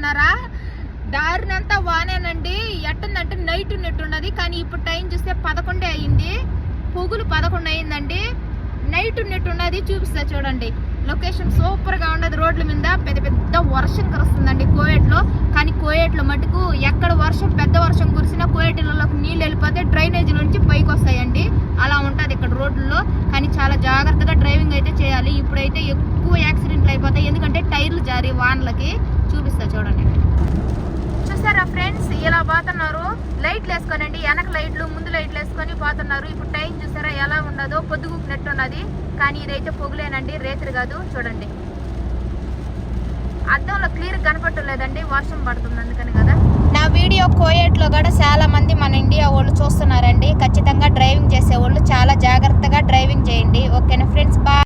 చూస్తున్నారా, దారినంతా వానేనండి. ఎట్టుందంటే నైట్ ఉన్నట్టున్నది, కానీ ఇప్పుడు టైం చూస్తే 11 అయింది. పొగులు 11 అయిందండి. నైట్ ఉన్నట్టున్నది. చూపిస్తా చూడండి. లొకేషన్ సూపర్ గా ఉండదు. రోడ్ల మీద పెద్ద పెద్ద వర్షం కురుస్తుందండి కోయేట్లో. కానీ కోయేట్లో మటుకు ఎక్కడ వర్షం పెద్ద వర్షం కురిసినా కోయేటిలలోకి నీళ్ళు వెళ్ళిపోతే డ్రైనేజీ నుంచి పైకి వస్తాయండి. అలా ఉంటుంది ఇక్కడ రోడ్లలో. కానీ చాలా జాగ్రత్తగా డ్రైవింగ్ అయితే చేయాలి. ఇప్పుడైతే ఎక్కువ యాక్సిడెంట్లు అయిపోతాయి, ఎందుకంటే టైర్లు జారి వానలకి. చూపిస్తా చూడండి. చూసారా ఫ్రెండ్స్, ఇలా పోతున్నారు. లైట్లు వేసుకోనండి, వెనక లైట్లు ముందు లైట్లు వేసుకొని పోతున్నారు. ఇప్పుడు టైం చూసారా ఎలా ఉండదో, పొద్దుగుకున్నట్టు ఉన్నది. కానీ ఇదైతే పొగులేనండి, రేతులు కాదు. చూడండి, అద్దంలో క్లియర్ కనపట్టలేదండి, వర్షం పడుతుంది అందుకని కదా. నా వీడియో కోయేట్లో కూడా చాలా మంది మన ఇండియా వాళ్ళు చూస్తున్నారండి. ఖచ్చితంగా డ్రైవింగ్ చేసే వాళ్ళు చాలా జాగ్రత్తగా డ్రైవింగ్ చేయండి. ఓకేనా ఫ్రెండ్స్, బాయ్.